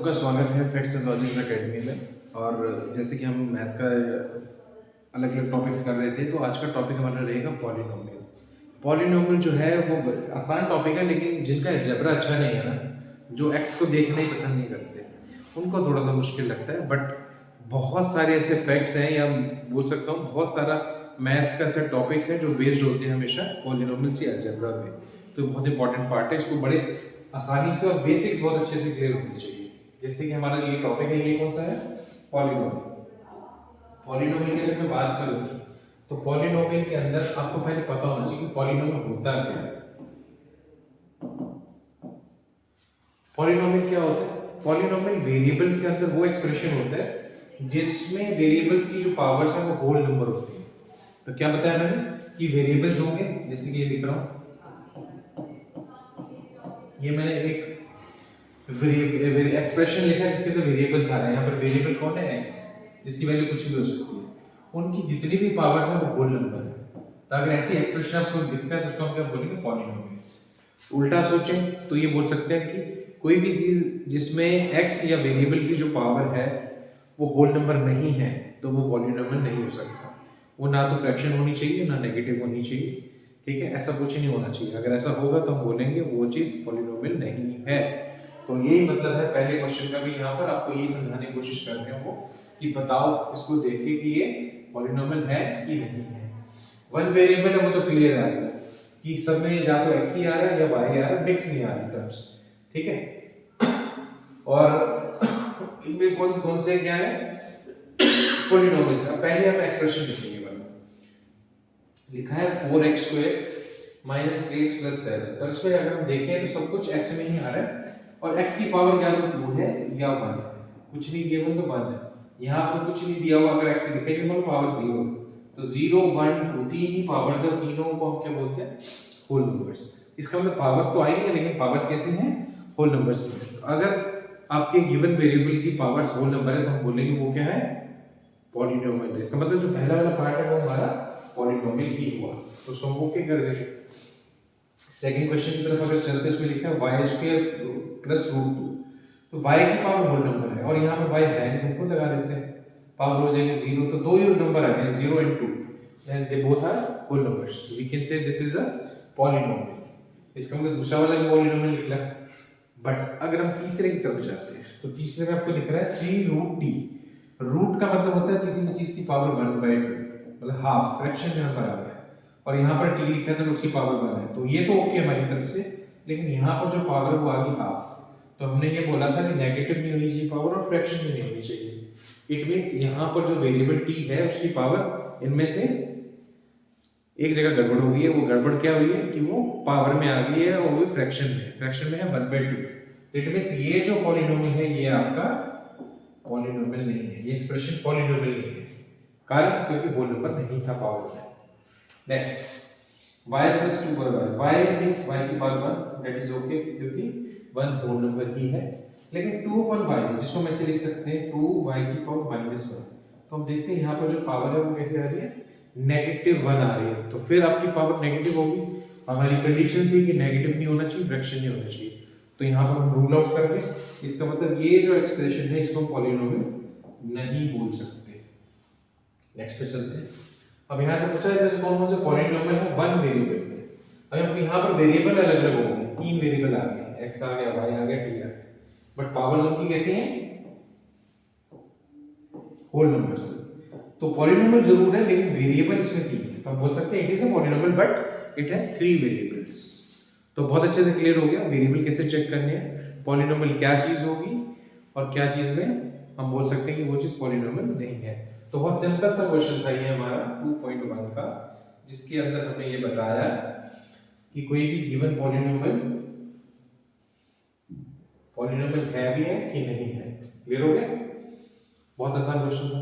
सबका स्वागत है फैक्ट्स एंड लॉजिक्स एकेडमी में। और जैसे कि हम मैथ्स का अलग अलग टॉपिक्स कर रहे थे, तो आज का टॉपिक हमारा रहेगा पॉलिनोमियल। पॉलिनोमियल जो है वो आसान टॉपिक है, लेकिन जिनका अलजेब्रा अच्छा नहीं है ना, जो एक्स को देखना ही पसंद नहीं करते, उनको थोड़ा सा मुश्किल लगता है। बट बहुत सारे ऐसे फैक्ट्स हैं, या बोल सकता हूँ बहुत सारा मैथ्स का ऐसे टॉपिक्स हैं जो बेस्ड होते हैं हमेशा पॉलिनोमियल्स या अलजेब्रा पे। तो बहुत इंपॉर्टेंट पार्ट है, इसको बड़े आसानी से और बेसिक्स बहुत अच्छे से क्लियर होनी चाहिए। जैसे कि हमारा जो ये टॉपिक है, ये कौन सा है? पॉलिनोमियल। पॉलिनोमियल की अगर मैं बात करूं, तो पॉलिनोमियल के अंदर आपको पहले पता होना चाहिए कि पॉलिनोमियल होता क्या है। पॉलिनोमियल क्या होता है? पॉलिनोमियल वेरिएबल के अंदर वो एक्सप्रेशन होता है जिसमें वेरिएबल्स की जो पावर्स है वो होल नंबर होती है। तो क्या बताया मैंने कि वेरिएबल्स होंगे, जैसे कि ये लिख रहा हूं, ये मैंने एक एक्सप्रेशन लिखा है जिसके अंदर वेरिएबल्स आ रहे हैं। यहाँ पर वेरिएबल कौन है? एक्स, जिसकी वैल्यू कुछ भी हो सकती है। उनकी जितनी भी पावर्स हैं वो होल नंबर है। तो अगर ऐसी एक्सप्रेशन आपको दिखता है तो उसको हम क्या बोलेंगे? पॉलिनोमियल। उल्टा सोचें तो ये बोल सकते हैं कि कोई भी चीज जिसमें एक्स या वेरिएबल की जो पावर है वो होल नंबर नहीं है, तो वो पॉलिनोमियल नहीं हो सकता। वो ना तो फ्रैक्शन होनी चाहिए, ना नेगेटिव होनी चाहिए। ठीक है, ऐसा कुछ नहीं होना चाहिए। अगर ऐसा होगा तो हम बोलेंगे वो चीज पॉलिनोमियल नहीं है। तो यही मतलब है पहले क्वेश्चन का भी। यहाँ पर आपको यही समझाने की कोशिश कर रहे हैं वो कि बताओ इसको देख के कि ये पॉलिनोमियल है कि नहीं है। वन वेरिएबल है वो तो क्लियर है कि सब में या तो एक्स ही आ रहा है या वाई आ रहा है, मिक्स नहीं आ रही टर्म्स। ठीक है, और इनमें कौन कौन से क्या है पॉलिनोमियल्स। अब पहले हम एक्सप्रेशन लिखेंगे। लिखा है 4x² माइनस 3x+7। तो इसमें अगर हम देखें तो सब कुछ x में ही आ रहा है, और x की पावर क्या तो 2 है या 1 है, कुछ नहीं गिवन तो 1 है। यहाँ पर कुछ नहीं दिया हुआ, अगर x लिखेंगे तो पावर 0, तो 0 1 2 तीन ही पावर्स है, तीनों को हम क्या बोलते हैं? Whole numbers. इसका मतलब पावर्स तो आएंगे, लेकिन पावर्स कैसे हैं? होल नंबर्स में। अगर आपके गिवन वेरिएबल की पावर्स होल नंबर है तो हम बोलेंगे वो क्या है? पॉलिनोमियल। इसका मतलब जो पहला वाला पार्ट है वो हमारा पॉलिनोमियल ही हुआ, तो उसको हम ओके कर देंगे। सेकंड क्वेश्चन की तरफ अगर चलते हैं, उसमें लिखा है y² प्लस √2। तो y की पावर होल नंबर है, और यहाँ पर y है नहीं, तुमको लगा देते हैं, पावर हो जाएगी 0। तो दो ही नंबर आ गए, 0 and 2, and they both are whole numbers. We can say this is a polynomial। इसका मतलब दूसरा वाला भी पॉलिनोमियल निकला। बट अगर हम तीसरे की तरफ जाते हैं, तो तीसरे में आपको लिख रहा है 3√t। रूट का मतलब होता है किसी भी चीज की पावर 1/2, मतलब हाफ, फ्रैक्शन में नंबर आ गया। और यहाँ पर t लिखा है तो उसकी पावर 1 है, तो ये तो ओके हमारी तरफ से। लेकिन यहाँ पर जो पावर वो आ गई हाफ, तो हमने ये बोला था कि नेगेटिव नहीं होनी चाहिए पावर, और फ्रैक्शन भी नहीं होनी चाहिए। इट मींस यहाँ पर जो वेरिएबल t है उसकी पावर इनमें से एक जगह गड़बड़ हो गई है। वो गड़बड़ क्या हुई है कि वो पावर में आ गई है, और वो फ्रैक्शन में, फ्रैक्शन में है 1/2। इट मींस ये जो पॉलिनोमियल है ये आपका पॉलिनोमियल नहीं है, ये एक्सप्रेशन पॉलिनोमियल नहीं है। कारण क्योंकि होल नंबर नहीं था पावर में। Next, y + 2y। y means y की पावर 1, दैट इज ओके, क्योंकि 1 होल नंबर ही है। लेकिन 2/y, जिसको मैं ऐसे लिख सकते हैं 2y की पावर -1। तो हम देखते हैं यहाँ पर जो पावर है वो कैसे आ रही है? -1 आ रही है। तो फिर आपकी पावर नेगेटिव होगी। हमारी कंडीशन थी कि नेगेटिव नहीं होना चाहिए, फ्रैक्शन नहीं होना चाहिए। तो यहाँ पर हम रूल आउट कर दें। इसका मतलब ये जो एक्सप्रेशन है इसको पॉलिनोमियल नहीं बोल सकते। नेक्स्ट पे चलते हैं। अब यहाँ से पूछा है कौन कौन से पॉलिनोमियल है वन वेरिएबल में। अब यहाँ पर वेरिएबल अलग अलग हो गए, 3 वेरिएबल आ गए, x आ गया, y आ गया, t आ गया। बट पावर्स उनकी कैसी हैं? Whole numbers. तो पॉलिनोमियल जरूर है, लेकिन वेरिएबल इसमें 3 है। तो हम बोल सकते हैं it is a polynomial but it has 3 variables. तो बहुत अच्छे से क्लियर हो गया वेरिएबल कैसे चेक करने हैं, पॉलिनोमियल क्या चीज होगी, और क्या चीज में हम बोल सकते हैं कि वो चीज पॉलिनोमियल नहीं है। तो बहुत सिंपल सा क्वेश्चन था ये हमारा 2.1 का, जिसके अंदर हमने ये बताया कि कोई भी गिवन पॉलिनोमियल है भी है कि नहीं है। क्लियर हो गया? बहुत आसान क्वेश्चन था।